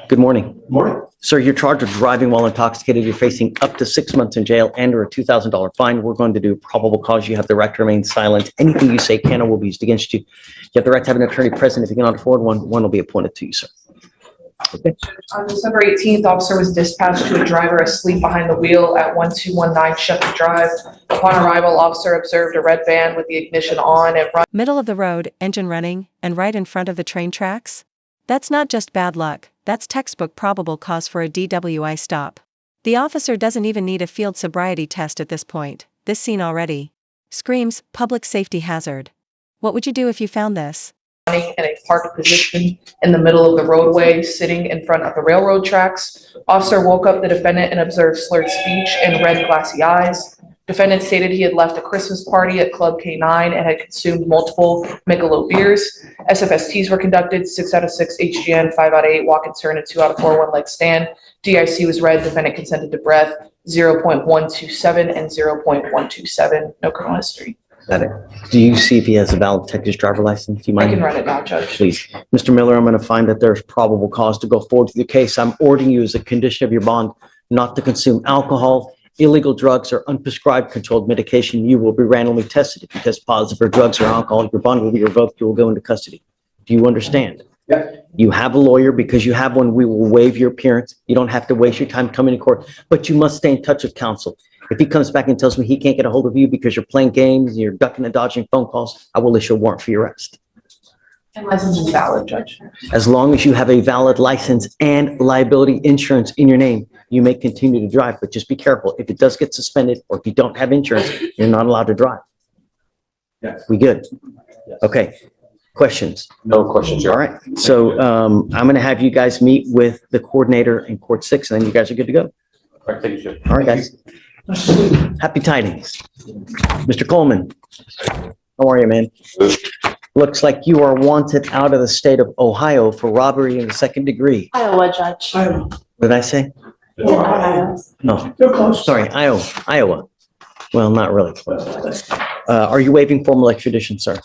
Good morning. Morning. Sir, you're charged with driving while intoxicated. You're facing up to 6 months in jail and or a $2,000 fine. We're going to do probable cause. You have the right to remain silent. Anything you say can or will be used against you. You have the right to have an attorney present. If you cannot afford one, one will be appointed to you, sir. Okay. On December 18th, officer was dispatched to a driver asleep behind the wheel at 1219 Shepherd Drive. Upon arrival, officer observed a red van with the ignition on and run. Middle of the road, engine running, and right in front of the train tracks? That's not just bad luck, that's textbook probable cause for a DWI stop. The officer doesn't even need a field sobriety test at this point. This scene already screams public safety hazard. What would you do if you found this? In a parked position in the middle of the roadway, sitting in front of the railroad tracks. Officer woke up the defendant and observed slurred speech and red glassy eyes. Defendant stated he had left a Christmas party at Club K9 and had consumed multiple Michelob beers. SFSTs were conducted, 6 out of 6 HGN, 5 out of 8 walk and turn, and 2 out of 4 one-leg stand. DIC was read, defendant consented to breath, 0.127 and 0.127, no criminal history. Got it. Do you see if he has a valid Texas driver license? Do you I mind? can run it now, Judge. Please. Mr. Miller, I'm going to find that there's probable cause to go forward with the case. I'm ordering you as a condition of your bond not to consume alcohol, illegal drugs, or unprescribed controlled medication. You will be randomly tested. If you test positive for drugs or alcohol, your bond will be revoked. You will go into custody. Do you understand? Yeah. You have a lawyer. Because you have one, we will waive your appearance. You don't have to waste your time coming to court, but you must stay in touch with counsel. If he comes back and tells me he can't get a hold of you because you're playing games and you're ducking and dodging phone calls, I will issue a warrant for your arrest. And license is valid, Judge. As long as you have a valid license and liability insurance in your name, you may continue to drive, but just be careful. If it does get suspended or if you don't have insurance, you're not allowed to drive. Yes. We good? Okay. Questions? No questions, Your All right. So I'm going to have you guys meet with the coordinator in court 6, and then you guys are good to go. All right, thank you, Judge. All right, guys. Happy tidings. Mr. Coleman, how are you, man? Looks like you are wanted out of the state of Ohio for robbery in the 2nd degree. Iowa, Judge. What did I say? Iowa. No, You're close. sorry, Iowa. Well, not really close. Are you waiving formal extradition, sir?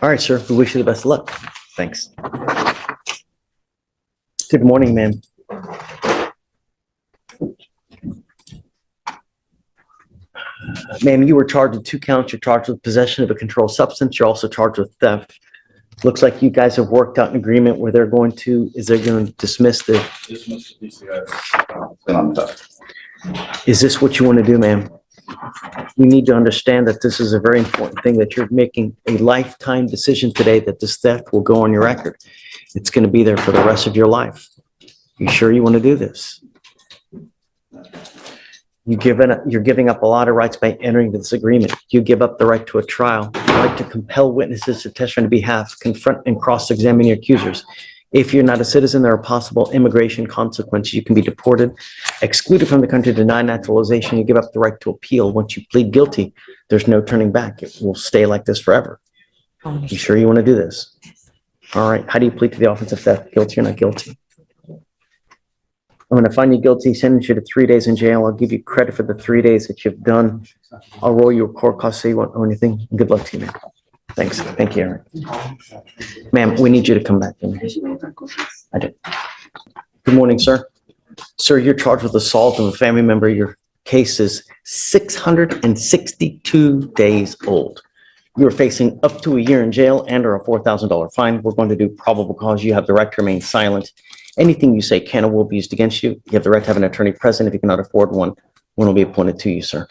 All right, sir. We wish you the best of luck. Thanks. Good morning, ma'am. Ma'am, you were charged with 2 counts. You're charged with possession of a controlled substance. You're also charged with theft. Looks like you guys have worked out an agreement where they're going to dismiss the, is this what you want to do, ma'am? You need to understand that this is a very important thing, that you're making a lifetime decision today, that this theft will go on your record. It's going to be there for the rest of your life. You sure you want to do this? You're giving up a lot of rights by entering this agreement. You give up the right to a trial, the right to compel witnesses to testify on your behalf, confront and cross-examine your accusers. If you're not a citizen, there are possible immigration consequences. You can be deported, excluded from the country, denied naturalization. You give up the right to appeal. Once you plead guilty, there's no turning back. It will stay like this forever. You sure you want to do this? All right. How do you plead to the offense of theft? Guilty or not guilty? I'm going to find you guilty, sentence you to 3 days in jail. I'll give you credit for the 3 days that you've done. I'll roll you a court cost so you won't owe anything. Good luck to you, man. Thanks. Thank you, Aaron. Ma'am, we need you to come back in. I did. Good morning, sir. Sir, you're charged with assault of a family member. Your case is 662 days old. You're facing up to a year in jail and or a $4,000 fine. We're going to do probable cause. You have the right to remain silent. Anything you say can or will be used against you. You have the right to have an attorney present. If you cannot afford one, one will be appointed to you, sir.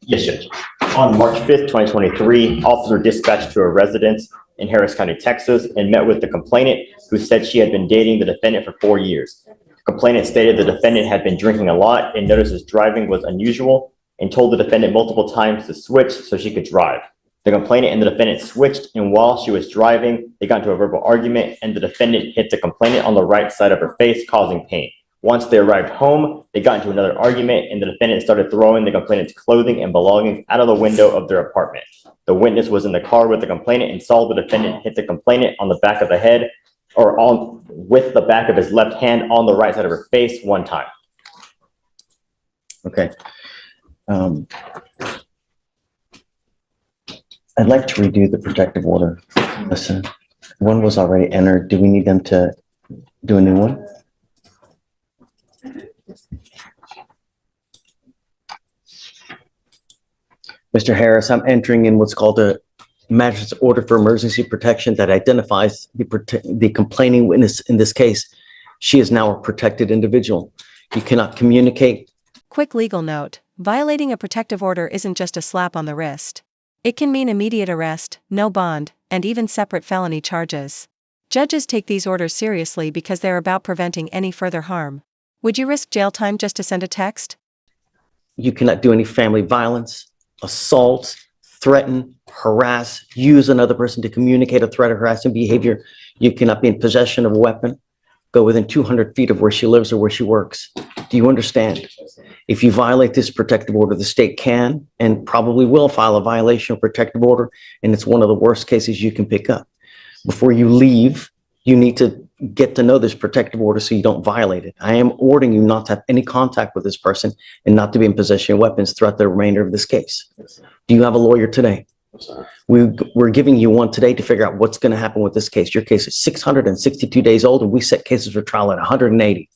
Yes, Judge. On March 5th, 2023, officers were dispatched to a residence in Harris County, Texas, and met with the complainant, who said she had been dating the defendant for 4 years. The complainant stated the defendant had been drinking a lot and noticed his driving was unusual, and told the defendant multiple times to switch so she could drive. The complainant and the defendant switched, and while she was driving, they got into a verbal argument, and the defendant hit the complainant on the right side of her face, causing pain. Once they arrived home, they got into another argument, and the defendant started throwing the complainant's clothing and belongings out of the window of their apartment. The witness was in the car with the complainant and saw the defendant hit the complainant on the back of the head, or on with the back of his left hand on the right side of her face 1 time. Okay. I'd like to redo the protective order. Listen, one was already entered. Do we need them to do a new one? Mr. Harris, I'm entering in what's called a magistrate's order for emergency protection that identifies the complaining witness in this case. She is now a protected individual. You cannot communicate. Quick legal note: violating a protective order isn't just a slap on the wrist. It can mean immediate arrest, no bond, and even separate felony charges. Judges take these orders seriously because they're about preventing any further harm. Would you risk jail time just to send a text? You cannot do any family violence, assault, threaten, harass, use another person to communicate a threat or harassing behavior. You cannot be in possession of a weapon, go within 200 feet of where she lives or where she works. Do you understand? If you violate this protective order, the state can and probably will file a violation of protective order, and it's one of the worst cases you can pick up. Before you leave, you need to get to know this protective order so you don't violate it. I am ordering you not to have any contact with this person and not to be in possession of weapons throughout the remainder of this case. Do you have a lawyer today? We're giving you one today to figure out what's going to happen with this case. Your case is 662 days old, and we set cases for trial at 180.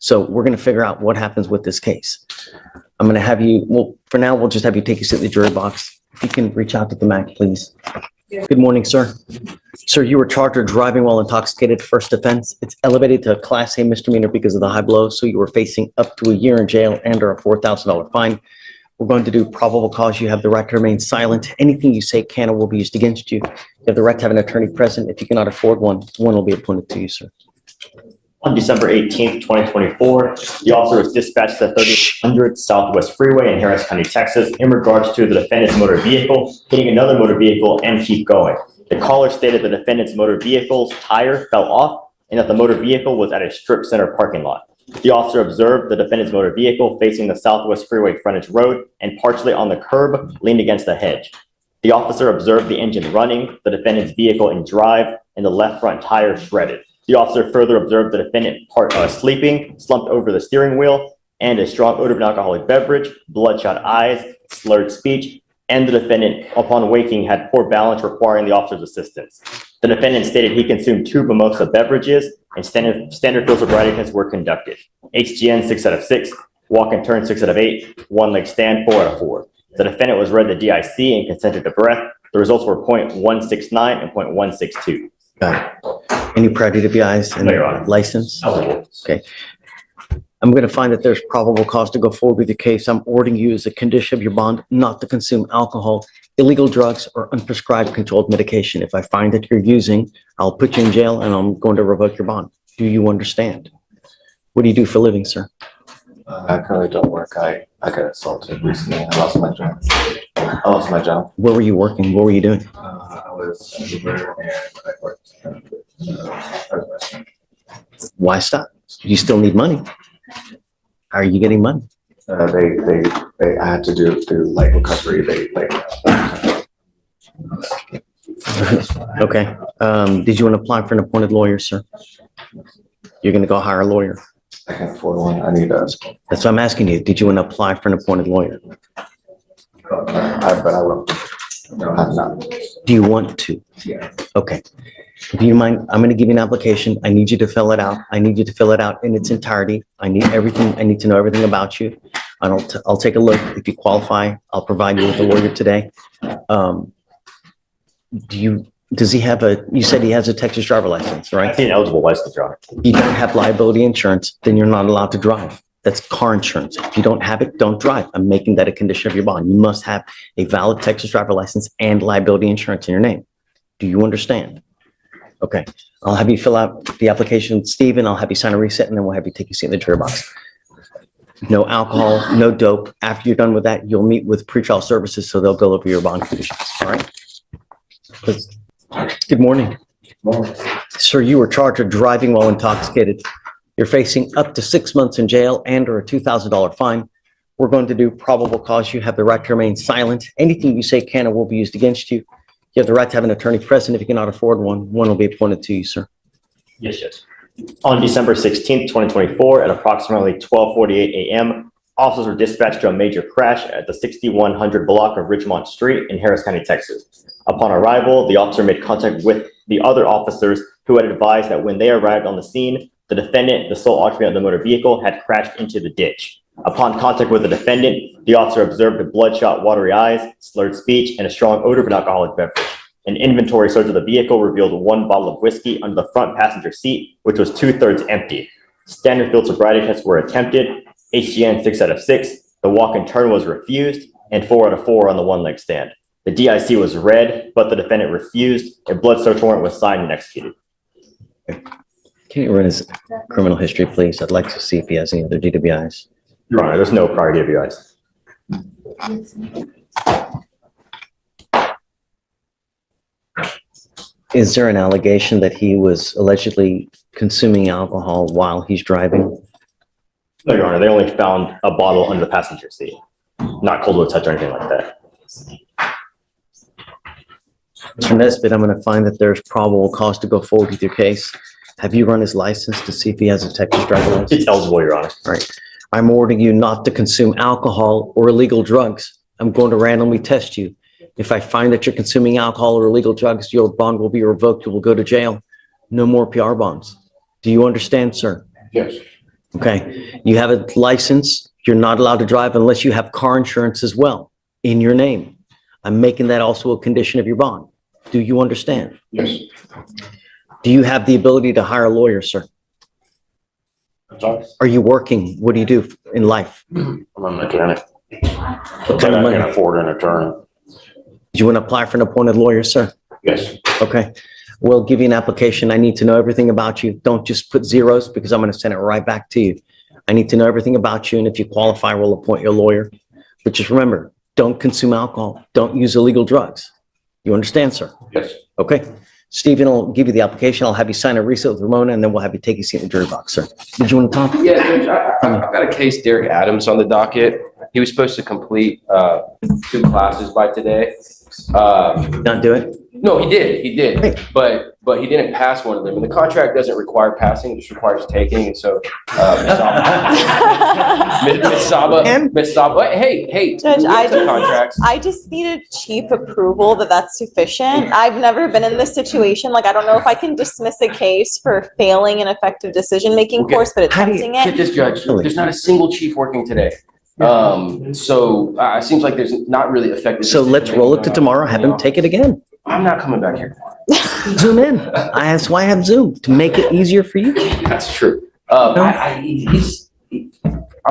So we're going to figure out what happens with this case. I'm going to have you, well, for now, we'll just have you take a seat in the jury box. If you can reach out to the MAC, please. Good morning, sir. Sir, you were charged with driving while intoxicated, first offense. It's elevated to a Class A misdemeanor because of the high blow, so you were facing up to a year in jail and or a $4,000 fine. We're going to do probable cause. You have the right to remain silent. Anything you say can or will be used against you. You have the right to have an attorney present. If you cannot afford one, one will be appointed to you, sir. On December 18th, 2024, the officer was dispatched to 3800 Southwest Freeway in Harris County, Texas, in regards to the defendant's motor vehicle hitting another motor vehicle and keep going. The caller stated the defendant's motor vehicle's tire fell off and that the motor vehicle was at a strip center parking lot. The officer observed the defendant's motor vehicle facing the Southwest Freeway frontage road and partially on the curb, leaned against a hedge. The officer observed the engine running, the defendant's vehicle in drive, and the left front tire shredded. The officer further observed the defendant sleeping, slumped over the steering wheel, and a strong odor of an alcoholic beverage, bloodshot eyes, slurred speech, and the defendant, upon waking, had poor balance requiring the officer's assistance. The defendant stated he consumed 2 mimosa beverages and standard field sobriety tests were conducted. HGN 6 out of 6, walk and turn 6 out of 8, one leg stand 4 out of 4. The defendant was read the DIC and consented to breath. The results were 0.169 and 0.162. Got it. Any prior DWIs and No, Your Honor. license? Okay. I'm going to find that there's probable cause to go forward with the case. I'm ordering you as a condition of your bond not to consume alcohol, illegal drugs, or unprescribed controlled medication. If I find that you're using, I'll put you in jail and I'm going to revoke your bond. Do you understand? What do you do for a living, sir? I currently don't work. I got assaulted recently. I lost my job. Where were you working? What were you doing? I was everywhere and I worked at a restaurant. Why stop? You still need money. How are you getting money? I had to do light recovery. They laid me off. Okay. Did you want to apply for an appointed lawyer, sir? You're going to go hire a lawyer. I can't afford one. I need a. That's what I'm asking you. Did you want to apply for an appointed lawyer? But I will. No, I'm not. Do you want to? Yeah. Okay. If you mind, I'm going to give you an application. I need you to fill it out. I need you to fill it out in its entirety. I need everything. I need to know everything about you. I'll take a look. If you qualify, I'll provide you with a lawyer today. Does he have you said he has a Texas driver license, I right? see an eligible license, Your Honor. You don't have liability insurance, then you're not allowed to drive. That's car insurance. If you don't have it, don't drive. I'm making that a condition of your bond. You must have a valid Texas driver license and liability insurance in your name. Do you understand? Okay. I'll have you fill out the application, Stephen. I'll have you sign a reset, and then we'll have you take a seat in the jury box. No alcohol, no dope. After you're done with that, you'll meet with pretrial services, so they'll go over your bond conditions. All right? Good morning. Sir, you were charged with driving while intoxicated. You're facing up to 6 months in jail and or a $2,000 fine. We're going to do probable cause. You have the right to remain silent. Anything you say can or will be used against you. You have the right to have an attorney present. If you cannot afford one, one will be appointed to you, sir. Yes, yes. On December 16th, 2024, at approximately 12:48 a.m., officers were dispatched to a major crash at the 6100 block of Ridgemont Street in Harris County, Texas. Upon arrival, the officer made contact with the other officers who had advised that when they arrived on the scene, the defendant, the sole occupant of the motor vehicle, had crashed into the ditch. Upon contact with the defendant, the officer observed the bloodshot, watery eyes, slurred speech, and a strong odor of an alcoholic beverage. An inventory search of the vehicle revealed 1 bottle of whiskey under the front passenger seat, which was 2/3 empty. Standard field sobriety tests were attempted, HGN 6 out of 6, the walk and turn was refused, and 4 out of 4 on the one-leg stand. The DIC was read, but the defendant refused. A blood search warrant was signed and executed. Can you run his criminal history, please? I'd like to see if he has any other DWIs. Your Honor, there's no prior DWIs. Is there an allegation that he was allegedly consuming alcohol while he's driving? No, Your Honor, they only found a bottle under the passenger seat, not cold touch or anything like that. Mr. Nesbitt, I'm going to find that there's probable cause to go forward with your case. Have you run his license to see if he has a Texas driver's license? It's eligible, Your Honor. Right. I'm ordering you not to consume alcohol or illegal drugs. I'm going to randomly test you. If I find that you're consuming alcohol or illegal drugs, your bond will be revoked. You will go to jail. No more PR bonds. Do you understand, sir? Yes. Okay. You have a license. You're not allowed to drive unless you have car insurance as well in your name. I'm making that also a condition of your bond. Do you understand? Yes. Do you have the ability to hire a lawyer, sir? I'm sorry. Are you working? What do you do in life? I'm a mechanic. What But kind of I money? can afford an attorney. Do you want to apply for an appointed lawyer, sir? Yes. Okay. We'll give you an application. I need to know everything about you. Don't just put zeros because I'm going to send it right back to you. I need to know everything about you. And if you qualify, we'll appoint you a lawyer. But just remember, don't consume alcohol. Don't use illegal drugs. You understand, sir? Yes. Okay. Stephen will give you the application. I'll have you sign a receipt with Ramona, and then we'll have you take a seat in the jury box, sir. Did you want to talk? Yeah, Judge, I've got a case, Derek Adams, on the docket. He was supposed to complete 2 classes by today. Not do it? No, he did, Hey. but he didn't pass one of them. And the contract doesn't require passing, it just requires taking. And so, Ms. Saba, hey. Judge, we have some contracts. I just needed chief approval that that's sufficient. I've never been in this situation. Like, I don't know if I can dismiss a case for failing an effective decision-making Okay. course, but How do you attempting Get it. this, Judge, Really? there's not a single chief working today. So it seems like there's not really effective. So let's roll it to tomorrow. Have him take it again. I'm not coming back here. Zoom in. That's why I have Zoom, to make it easier for you. That's true. I'm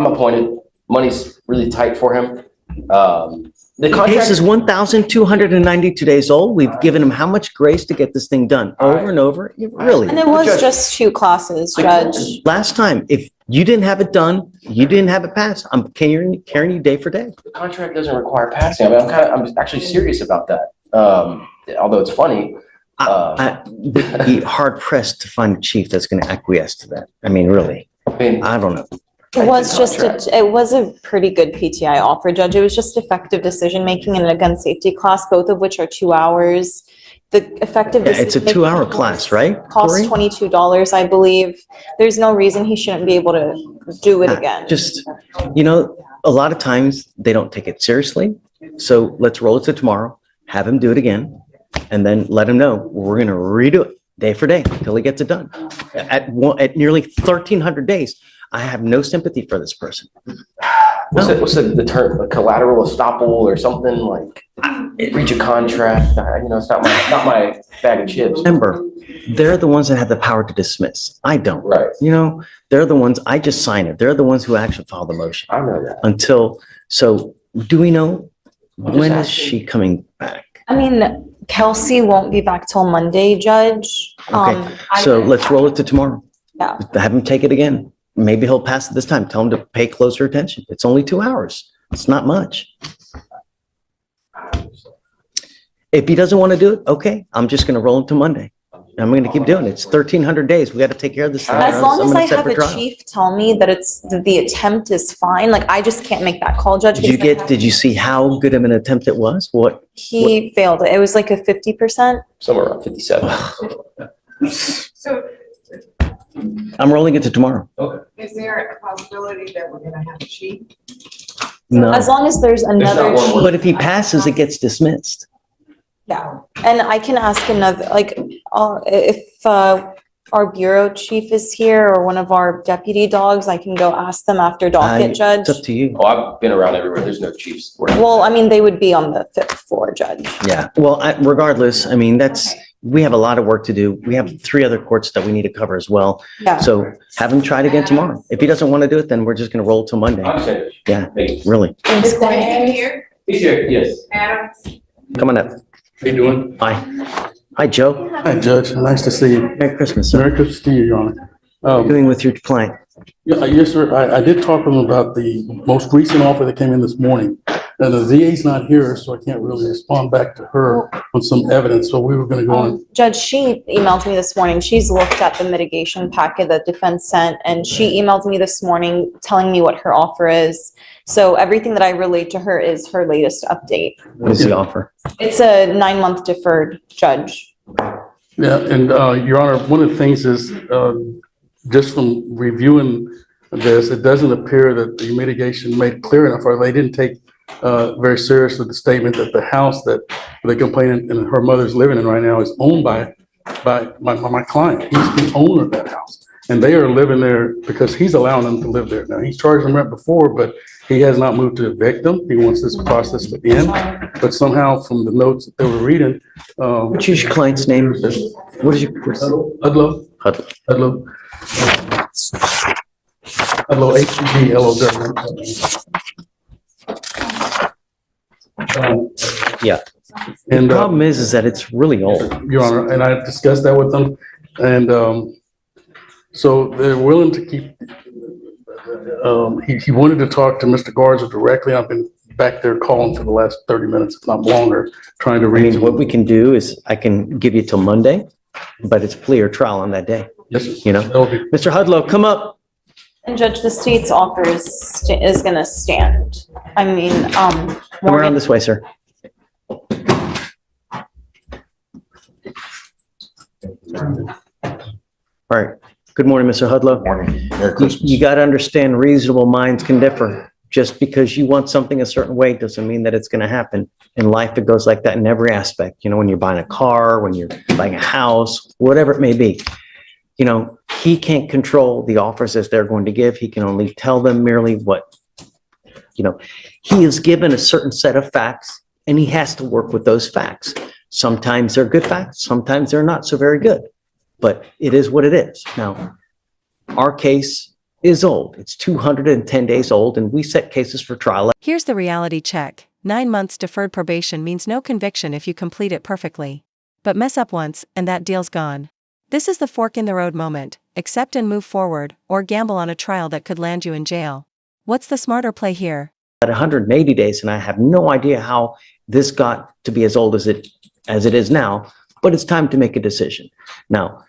appointed. Money's really tight for him. The The case contract is 1,292 days old. We've given him how much grace to get this thing done? Over and over? Really? And it was Judge- just 2 classes, Judge. Last time, if you didn't have it done, you didn't have it passed. I'm carrying you day for day. the contract doesn't require passing. I mean, I'm actually serious about that. Although it's funny. Would be hard pressed to find a chief that's going to acquiesce to that. I mean, really, I mean, I don't know. It was the just, contract. it was a pretty good PTI offer, Judge. It was just effective decision-making and a gun safety class, both of which are 2 hours. The effective. Yeah, it's a decision-making 2-hour class, right? Costs Corey? $22, I believe. There's no reason he shouldn't be able to do it again. Just, a lot of times they don't take it seriously. So let's roll it to tomorrow, have him do it again, and then let him know we're going to redo it day for day until he gets it done. At nearly 1,300 days, I have no sympathy for this person. what's the term? A collateral estoppel or something like breach of contract? It's not my bag of chips. Remember, they're the ones that have the power to dismiss. I don't. Right. They're the ones, I just sign it. They're the ones who actually file the motion. I know that. So do we know I'm just when is asking. she coming back? I mean, Kelsey won't be back till Monday, Judge. So let's roll it to tomorrow. Yeah. Have him take it again. Maybe he'll pass it this time. Tell him to pay closer attention. It's only 2 hours. It's not much. If he doesn't want to do it, okay, I'm just going to roll into Monday. I'm going to keep doing it. It's 1,300 days. We got to take care of this thing. As long I'm as gonna I set have for a trial. chief tell me that the attempt is fine, like I just can't make that call, Judge. Did you see how good of an attempt it was? He failed it. It was like a 50%. Somewhere around 57. So I'm rolling it to tomorrow. Is there a possibility that we're gonna have a chief? No, As long as there's another not one chief. but if he passes, it gets dismissed. Yeah, and I can ask another, like, if our bureau chief is here or one of our deputy dogs, I can go ask them after docket, Judge. It's up to you. Oh, I've been around everywhere. There's no chiefs. Well, I mean, they would be on the 5th floor, Judge. Yeah, well, regardless, I mean, we have a lot of work to do. We have 3 other courts that we need to cover as well. Yeah. So have him try it again tomorrow. If he doesn't want to do it, then we're just going to roll till Monday. I'm saying. Yeah. Thank you. Really. Is Diane here? He's here, yes. Adams? Come on up. How you doing? Hi. Hi, Joe. Hi, Judge. Nice to see you. Merry Christmas, sir. Merry Christmas to you, Your Honor. What are you doing with your client? Yeah, yes, sir. I did talk to him about the most recent offer that came in this morning. And the VA's not here, so I can't really respond back to her on some evidence. So we were gonna go on. Judge, she emailed me this morning. She's looked at the mitigation packet that defense sent, and she emailed me this morning telling me what her offer is. So everything that I relayed to her is her latest update. What is the offer? It's a 9-month deferred, Judge. Yeah, and, Your Honor, one of the things is, just from reviewing this, it doesn't appear that the mitigation made clear enough, or they didn't take very seriously the statement that the house that the complainant and her mother's living in right now is owned by my client. He's the owner of that house. And they are living there because he's allowing them to live there. Now, he's charged them rent before, but he has not moved to evict them. He wants this process to end. But somehow from the notes that they were reading, What's your client's name? What is your? Ludlow, Hudlow. H-E-D-L-O-W. Yeah. And, The problem is that it's really old. Your Honor, and I discussed that with them, and, so they're willing to keep, he wanted to talk to Mr. Garza directly. I've been back there calling for the last 30 minutes, if not longer, trying to I reach mean, what him. we can do is I can give you till Monday, but it's plea or trial on that day. Yes, sir. You know, That'll be- Mr. Hudlow, come up. And Judge, the state's offer is gonna stand. I mean, Come around Morgan, this way, sir. All right. Good morning, Mr. Hudlow. Morning. Merry You Christmas. got to understand reasonable minds can differ. Just because you want something a certain way doesn't mean that it's going to happen. In life, it goes like that in every aspect. You know, when you're buying a car, when you're buying a house, whatever it may be. You know, he can't control the offers as they're going to give. He can only tell them merely what, you know, he is given a certain set of facts and he has to work with those facts. Sometimes they're good facts, sometimes they're not so very good, but it is what it is. Now, our case is old. It's 210 days old and we set cases for trial. Here's the reality check. 9 months deferred probation means no conviction if you complete it perfectly. But mess up once, and that deal's gone. This is the fork in the road moment. Accept and move forward, or gamble on a trial that could land you in jail. What's the smarter play here? At 180 days, and I have no idea how this got to be as old as it is now, but it's time to make a decision. Now,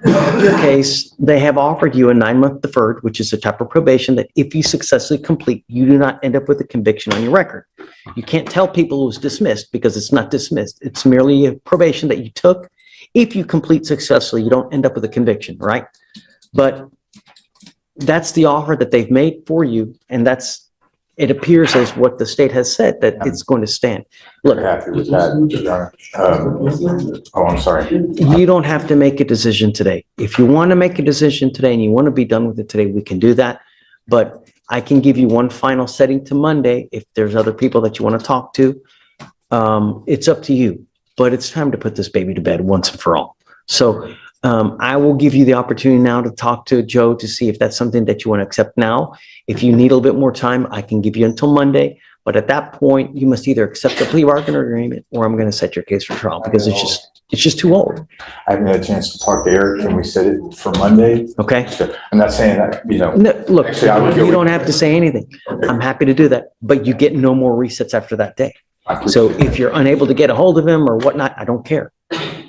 in your case, they have offered you a 9-month deferred, which is a type of probation that if you successfully complete, you do not end up with a conviction on your record. You can't tell people it was dismissed because it's not dismissed. It's merely a probation that you took. If you complete successfully, you don't end up with a conviction, right? But that's the offer that they've made for you, and it appears as what the state has said, that it's going to stand. Look, We're happy with that, Your Honor. I'm sorry. you don't have to make a decision today. If you want to make a decision today and you want to be done with it today, we can do that. But I can give you one final setting to Monday if there's other people that you want to talk to. It's up to you, but it's time to put this baby to bed once and for all. So I will give you the opportunity now to talk to Joe to see if that's something that you want to accept now. If you need a little bit more time, I can give you until Monday. But at that point, you must either accept the plea bargain agreement or I'm going to set your case for trial because it's just too old. I haven't had a chance to talk to Eric. Can we set it for Monday? Okay? I'm not saying that, No, look, Actually, I would go you don't with- have to say anything. I'm happy to do that, but you get no more resets after that day. I appreciate So it. if you're unable to get a hold of him or whatnot, I don't care.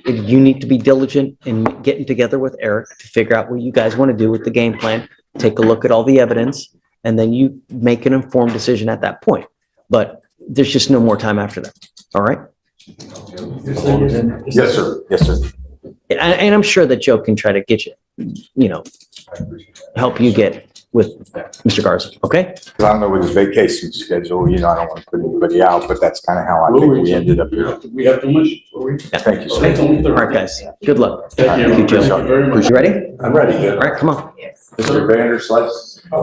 You need to be diligent in getting together with Eric to figure out what you guys want to do with the game plan. Take a look at all the evidence, and then you make an informed decision at that point. But there's just no more time after that. All right? Yes, sir. Yes, sir. And I'm sure that Joe can try to get you, help you get with Mr. Garza, okay? I don't know with his vacation schedule, I don't want to put anybody out, but that's kind of how I think we ended up here. We have too much. Thank you, Okay. sir. All right, guys, good luck. Thank you. Joe. Thank you very much. You ready? I'm ready. All right, come on. Yes. Mr. Vanderslice.